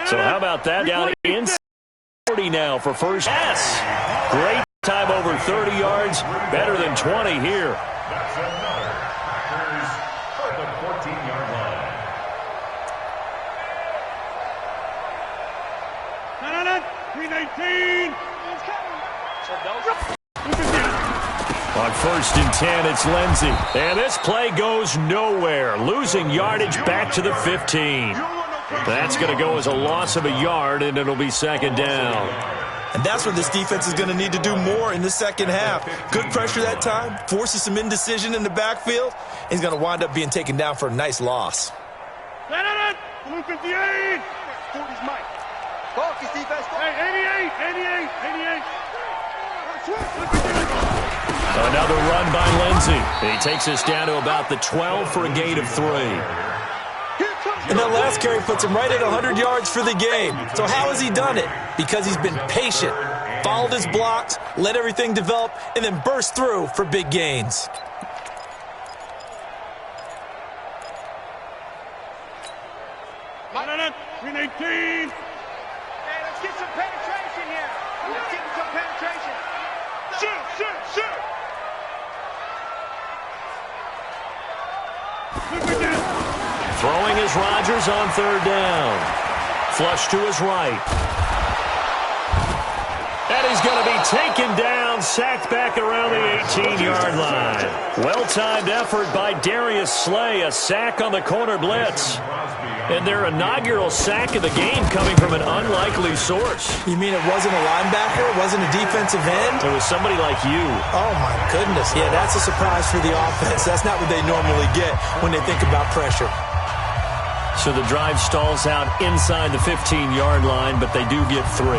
So how about that? Down inside 40 now for first. Yes. Great time over 30 yards. Better than 20 here. That's another Packers for the 14-yard line. On 1st and 10, it's Lindsey. And this play goes nowhere. Losing yardage back to the 15. That's going to go as a loss of a yard, and it'll be second down. And that's what this defense is going to need to do more in the second half. Good pressure that time, forces some indecision in the backfield. He's going to wind up being taken down for a nice loss. Blue 58. 40's Mike. Focus defense. Hey, 88. Another run by Lindsey. He takes us down to about the 12 for a gain of 3. And that last carry puts him right at 100 yards for the game. So how has he done it? Because he's been patient, followed his blocks, let everything develop, and then burst through for big gains. Green 18. Hey, let's get some penetration here. Let's get some penetration. Shoot. Throwing is Rodgers on 3rd down. Flush to his right. And he's going to be taken down, sacked back around the 18-yard line. Well-timed effort by Darius Slay, a sack on the corner blitz. And their inaugural sack of the game coming from an unlikely source. You mean it wasn't a linebacker? It wasn't a defensive end? It was somebody like you. Oh, my goodness. Yeah, that's a surprise for the offense. That's not what they normally get when they think about pressure. So the drive stalls out inside the 15-yard line, but they do get 3.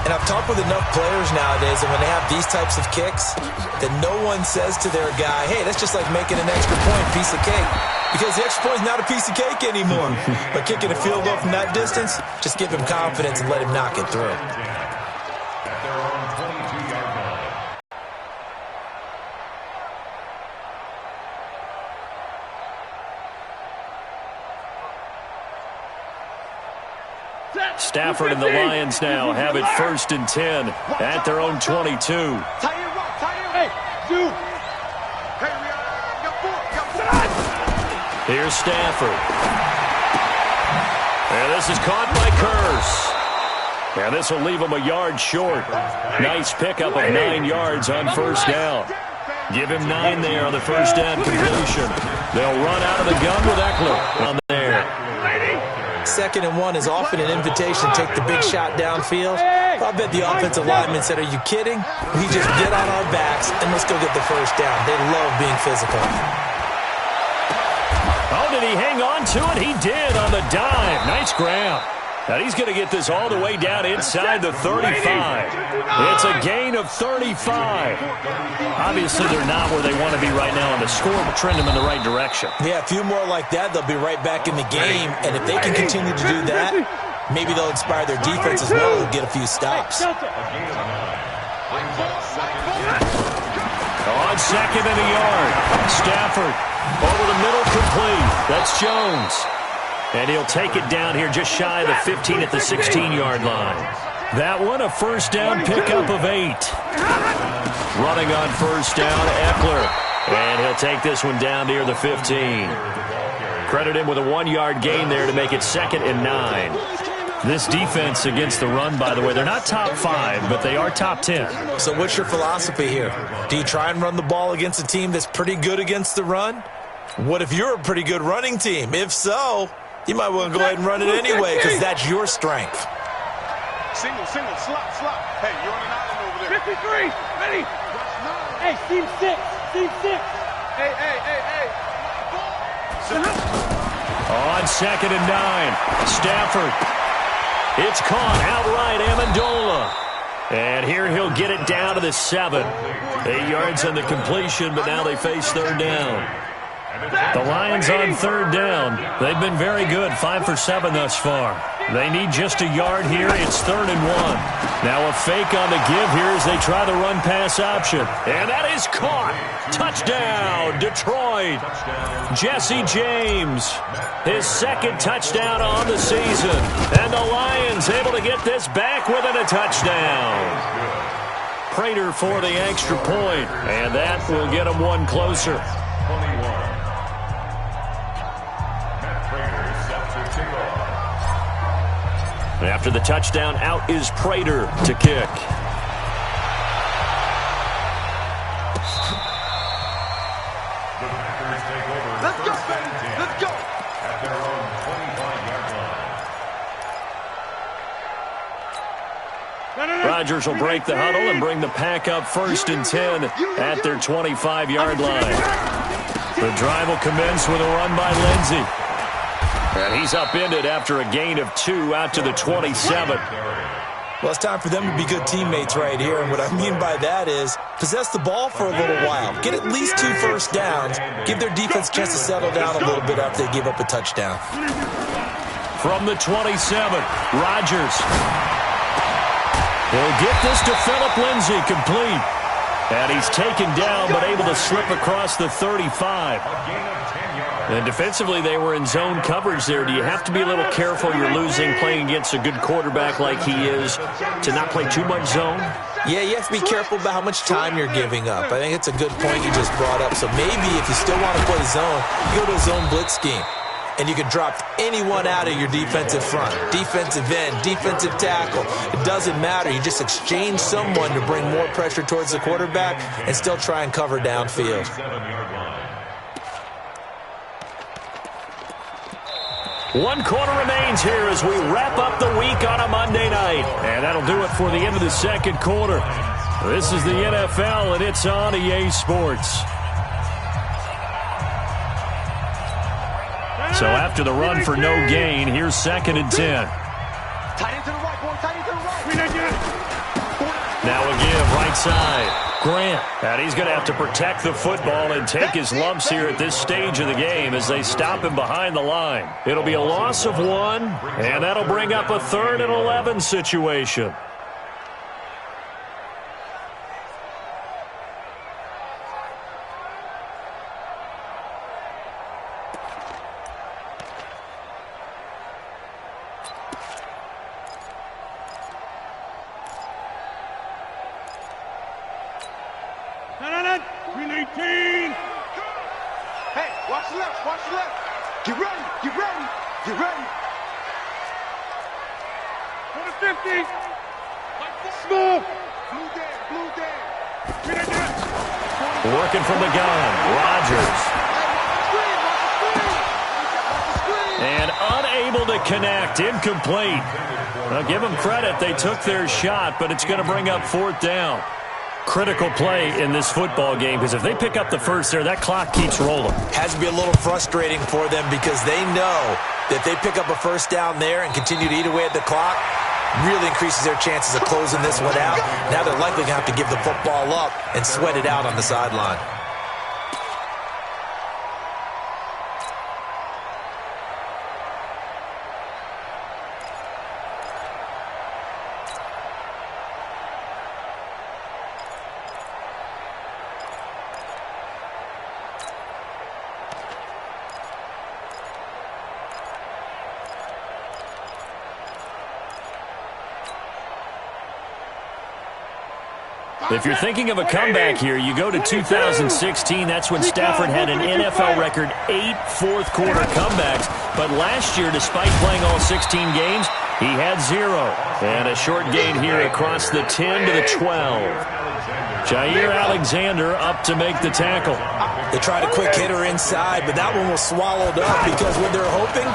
And I've talked with enough players nowadays, and when they have these types of kicks, that no one says to their guy, hey, that's just like making an extra point, piece of cake. Because the extra point is not a piece of cake anymore. But kicking a field goal from that distance, just give him confidence and let him knock it through. Stafford and the Lions now have it 1st and 10 at their own 22. Here's Stafford. And this is caught by Curse. And this will leave him a yard short. Nice pickup of 9 yards on 1st down. Give him 9 there on the 1st down completion. They'll run out of the gun with Eckler on there. 2nd and 1 is often an invitation to take the big shot downfield. I bet the offensive lineman said, are you kidding? We just get on our backs and let's go get the 1st down. They love being physical. Oh, did he hang on to it? He did on the dive. Nice grab. Now he's going to get this all the way down inside the 35. It's a gain of 35. Obviously, they're not where they want to be right now on the score, but trend them in the right direction. Yeah, a few more like that, they'll be right back in the game. And if they can continue to do that, maybe they'll inspire their defense as well and get a few stops. On 2nd and a yard. Stafford over the middle, complete. That's Jones. And he'll take it down here just shy of the 15 at the 16-yard line. That one, a 1st down pickup of 8. Running on 1st down, Eckler. And he'll take this one down near the 15. Credit him with a 1-yard gain there to make it 2nd and 9. This defense against the run, by the way, they're not top 5, but they are top 10. So what's your philosophy here? Do you try and run the ball against a team that's pretty good against the run? What if you're a pretty good running team? If so, you might want to go ahead and run it anyway because that's your strength. Single, slot. Hey, you're on an island over there. 53, ready. Hey, team 6. Hey. On 2nd and 9, Stafford. It's caught outright, Amendola. And here he'll get it down to the 7. 8 yards on the completion, but now they face 3rd down. The Lions on 3rd down. They've been very good, 5 for 7 thus far. They need just a yard here. It's 3rd and 1. Now a fake on the give here as they try the run-pass option. And that is caught. Touchdown, Detroit. Jesse James, his 2nd touchdown on the season. And the Lions able to get this back within a touchdown. Prater for the extra point, and that will get him one closer. 21. Matt Prater set to kick off. After the touchdown, out is Prater to kick. The Packers take over. Let's go, baby. Let's go. At their own 25-yard line. Rodgers will break the huddle and bring the pack up 1st and 10 at their 25-yard line. The drive will commence with a run by Lindsey. And he's upended after a gain of 2 out to the 27. Well, it's time for them to be good teammates right here, and what I mean by that is possess the ball for a little while. Get at least 2 first downs. Give their defense a chance to settle down a little bit after they give up a touchdown. From the 27, Rodgers. He'll get this to Phillip Lindsay, complete. And he's taken down, but able to slip across the 35. And defensively, they were in zone coverage there. Do you have to be a little careful? You're losing playing against a good quarterback like he is to not play too much zone? Yeah, you have to be careful about how much time you're giving up. I think it's a good point you just brought up. So maybe if you still want to play zone, you go to a zone blitz scheme. And you can drop anyone out of your defensive front. Defensive end, defensive tackle. It doesn't matter. You just exchange someone to bring more pressure towards the quarterback and still try and cover downfield. 1 quarter remains here as we wrap up the week on a Monday night. And that'll do it for the end of the second quarter. This is the NFL, and it's on EA Sports. So after the run for no gain, here's 2nd and 10. Now a give, right side. Grant. And he's going to have to protect the football and take his lumps here at this stage of the game as they stop him behind the line. It'll be a loss of 1, and that'll bring up a 3rd and 11 situation. Working from the gun, Rodgers. And unable to connect, incomplete. Now give them credit, they took their shot, but it's going to bring up 4th down. Critical play in this football game, because if they pick up the first there, that clock keeps rolling. Has to be a little frustrating for them because they know that they pick up a first down there and continue to eat away at the clock, really increases their chances of closing this one out. Now they're likely going to have to give the football up and sweat it out on the sideline. If you're thinking of a comeback here, you go to 2016. That's when Stafford had an NFL record 8 fourth-quarter comebacks. But last year, despite playing all 16 games, he had 0. And a short gain here across the 10 to the 12. Jair Alexander up to make the tackle. They tried a quick hitter inside, but that one was swallowed up because what they're hoping,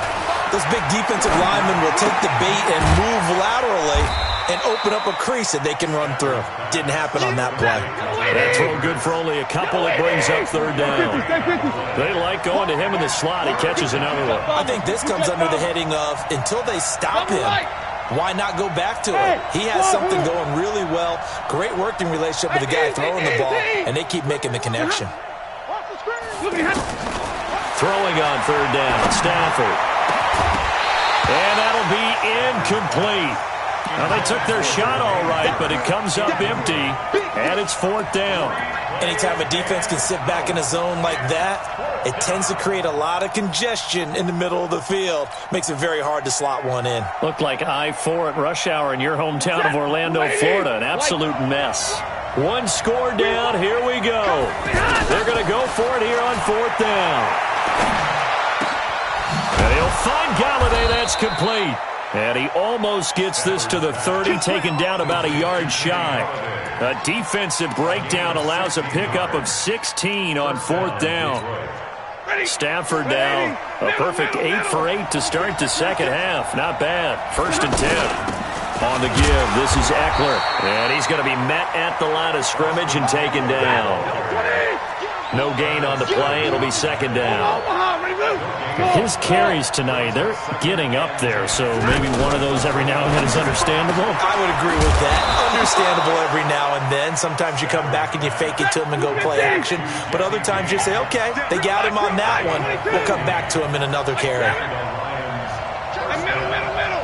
those big defensive linemen will take the bait and move laterally and open up a crease that they can run through. Didn't happen on that play. That throw good for only a couple. It brings up 3rd down. They like going to him in the slot. He catches another one. I think this comes under the heading of until they stop him, why not go back to him? He has something going really well. Great working relationship with the guy throwing the ball, and they keep making the connection. Throwing on 3rd down, Stafford. And that'll be incomplete. Well, they took their shot all right, but it comes up empty, and it's 4th down. Anytime a defense can sit back in a zone like that, it tends to create a lot of congestion in the middle of the field. Makes it very hard to slot one in. Looked like I-4 at rush hour in your hometown of Orlando, Florida. An absolute mess. One score down. Here we go. They're going to go for it here on 4th down. And he'll find Galladay. That's complete. And he almost gets this to the 30, taken down about a yard shy. A defensive breakdown allows a pickup of 16 on 4th down. Stafford now, a perfect 8 for 8 to start the second half. Not bad. 1st and 10. On the give, this is Eckler. And he's going to be met at the line of scrimmage and taken down. No gain on the play. It'll be 2nd down. His carries tonight, they're getting up there, so maybe one of those every now and then is understandable. I would agree with that. Understandable every now and then. Sometimes you come back and you fake it to him and go play action. But other times you say, okay, they got him on that one. We'll come back to him in another carry. Middle.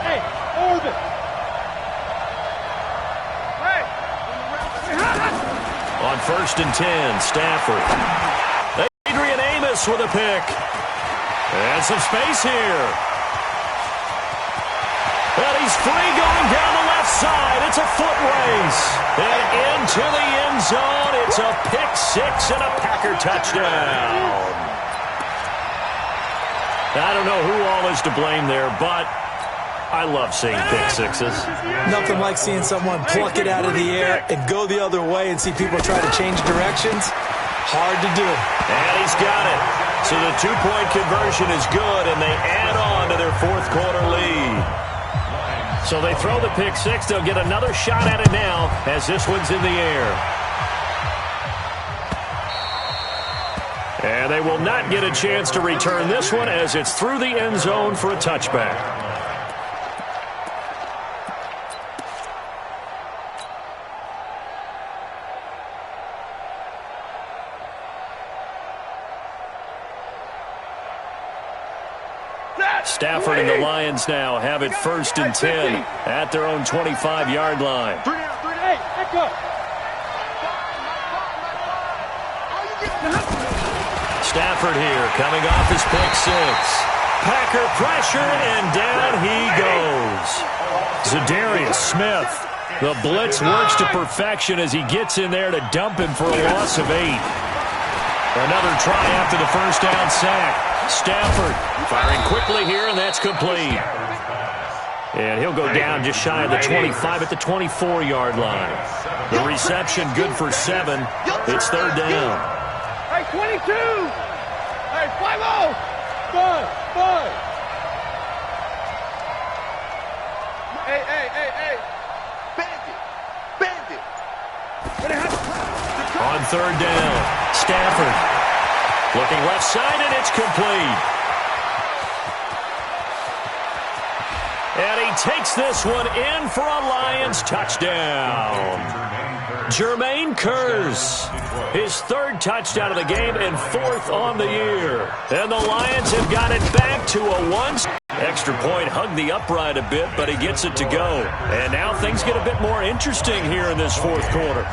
Hey, orbit. On 1st and 10, Stafford. Adrian Amos with a pick. And some space here. And he's free going down the left side. It's a foot race. And into the end zone. It's a pick 6 and a Packer touchdown. I don't know who all is to blame there, but I love seeing pick sixes. Nothing like seeing someone pluck it out of the air and go the other way and see people try to change directions. Hard to do. And he's got it. So the 2-point conversion is good, and they add on to their 4th quarter lead. So they throw the pick 6. They'll get another shot at it now as this one's in the air. And they will not get a chance to return this one as it's through the end zone for a touchback. Stafford and the Lions now have it 1st and 10 at their own 25-yard line. Stafford here coming off his pick 6. Packer pressure, and down he goes. Za'Darius Smith. The blitz works to perfection as he gets in there to dump him for a loss of 8. Another try after the 1st down sack. Stafford firing quickly here, and that's complete. And he'll go down just shy of the 25 at the 24-yard line. The reception good for 7. It's 3rd down. Hey, 22! Hey, 5-0! Bud! Hey! Bandit! On 3rd down, Stafford. Looking left side, and it's complete. And he takes this one in for a Lions touchdown. Jermaine Kearse, his 3rd touchdown of the game and 4th on the year. And the Lions have got it back to a 1. Extra point hugged the upright a bit, but he gets it to go. And now things get a bit more interesting here in this 4th quarter.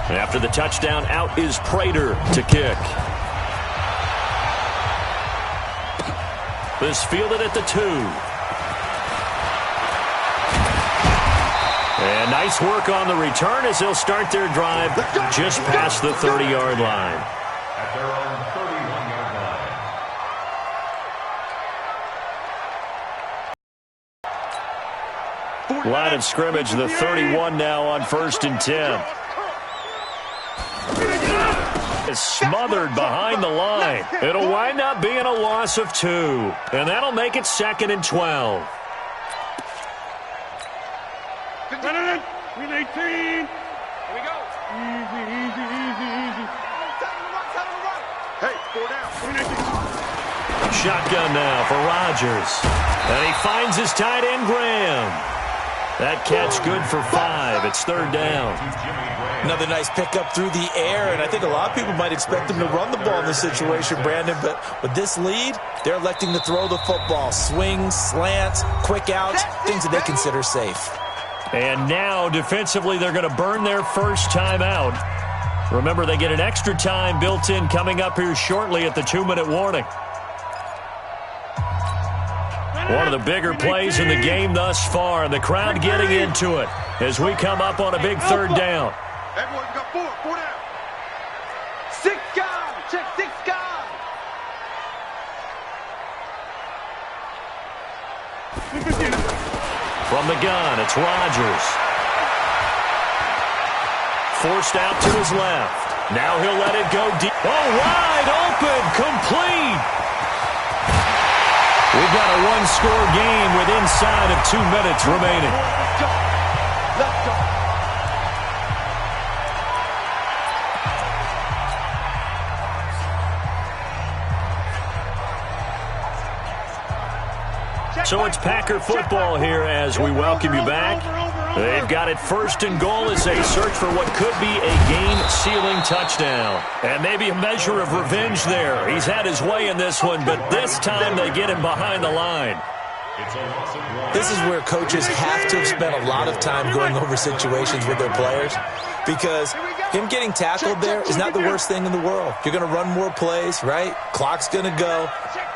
After the touchdown, out is Prater to kick. This fielded at the 2. And nice work on the return as they'll start their drive just past the 30-yard line. At their own 31-yard line. Line of scrimmage, the 31 now on 1st and 10. Is smothered behind the line. It'll wind up being a loss of 2. And that'll make it 2nd and 12. Win 18. Here we go. Easy. Hey, 4 down. Shotgun now for Rodgers. And he finds his tight end, Graham. That catch good for 5. It's third down. Another nice pickup through the air, and I think a lot of people might expect them to run the ball in this situation, Brandon, but with this lead, they're electing to throw the football. Swings, slants, quick outs, things that they consider safe. And now, defensively, they're going to burn their first timeout. Remember, they get an extra time built in coming up here shortly at the 2-minute warning. One of the bigger plays in the game thus far, and the crowd getting into it as we come up on a big third down. Everyone got 4 down. 6 gone. Check 6 gone. From the gun, it's Rodgers. Forced out to his left. Now he'll let it go deep. Oh, wide open, complete. We've got a one-score game with inside of 2 minutes remaining. Let's go. Let's go. So it's Packer football here as we welcome you back. They've got it first and goal as they search for what could be a game-sealing touchdown. And maybe a measure of revenge there. He's had his way in this one, but this time they get him behind the line. This is where coaches have to have spent a lot of time going over situations with their players, because him getting tackled there is not the worst thing in the world. You're going to run more plays, right? Clock's going to go.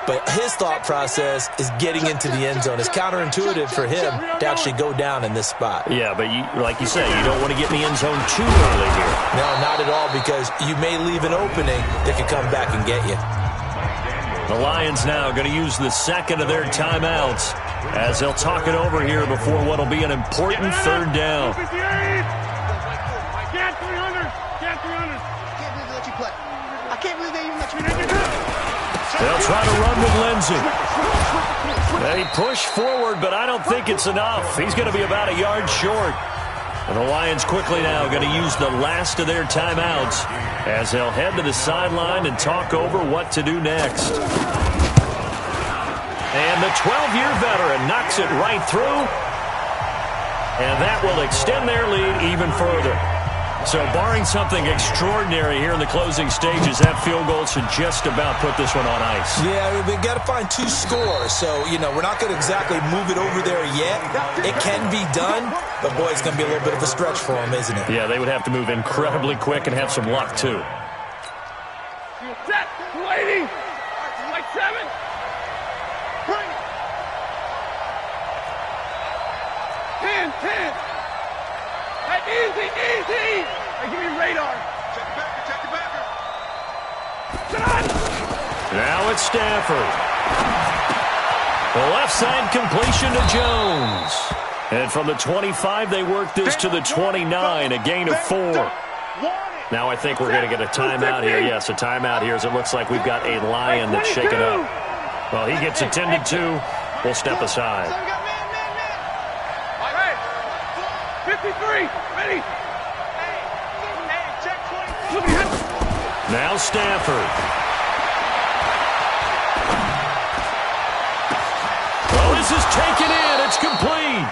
But his thought process is getting into the end zone. It's counterintuitive for him to actually go down in this spot. Yeah, but like you say, you don't want to get in the end zone too early here. No, not at all, because you may leave an opening that can come back and get you. The Lions now going to use the second of their timeouts as they'll talk it over here before what will be an important third down. Can't 300. Can't 300. Can't believe they let you play. I can't believe they even let you play. They'll try to run with Lindsey. They push forward, but I don't think it's enough. He's going to be about a yard short. And the Lions quickly now going to use the last of their timeouts as they'll head to the sideline and talk over what to do next. And the 12-year veteran knocks it right through. And that will extend their lead even further. So barring something extraordinary here in the closing stages, that field goal should just about put this one on ice. Yeah, they've got to find 2 scores. So, we're not going to exactly move it over there yet. It can be done, but, boy, it's going to be a little bit of a stretch for them, isn't it? Yeah, they would have to move incredibly quick and have some luck, too. Set. 280. Like 7. Bring it. 10. Hey, easy. Hey, give me radar. Check the backer. Now it's Stafford. The left side completion to Jones. And from the 25, they work this to the 29, a gain of 4. Now I think we're going to get a timeout here. Yes, a timeout here as it looks like we've got a Lion that's shaken up. Well, he gets attended to. We'll step aside. 53. Ready. Now Stafford. Oh, this is taken in. It's complete.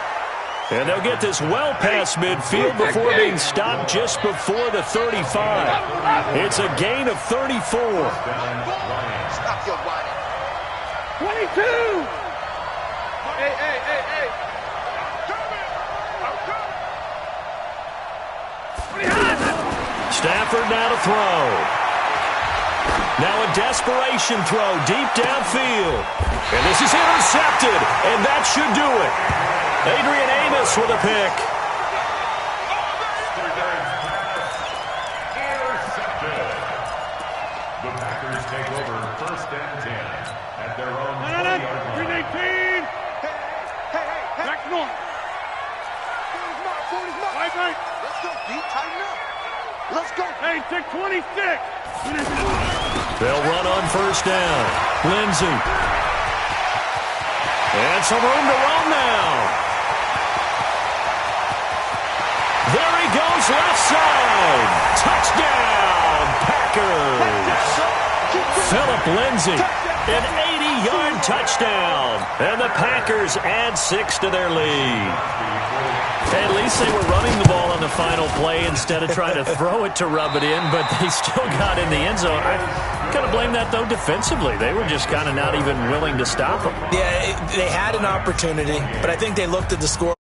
And they'll get this well past midfield before being stopped just before the 35. It's a gain of 34. Stop your whining. 22. Hey. Stafford now to throw. Now a desperation throw deep downfield. And this is intercepted, and that should do it. Adrian Amos with a pick. Intercepted. The Packers take over first and 10 at their own 20-yard line. 319. Hey. Back north. 40's mark. 40's mark. Right. Let's go, D. Tighten up. Let's go. Hey, take 26. They'll run on first down. Lindsey. And some room to run now. There he goes, left side. Touchdown, Packers. Philip Lindsey, an 80-yard touchdown. And the Packers add 6 to their lead. At least they were running the ball on the final play instead of trying to throw it to rub it in, but they still got in the end zone. I kind of blame that, though, defensively. They were just kind of not even willing to stop them. Yeah, they had an opportunity, but I think they looked at the score.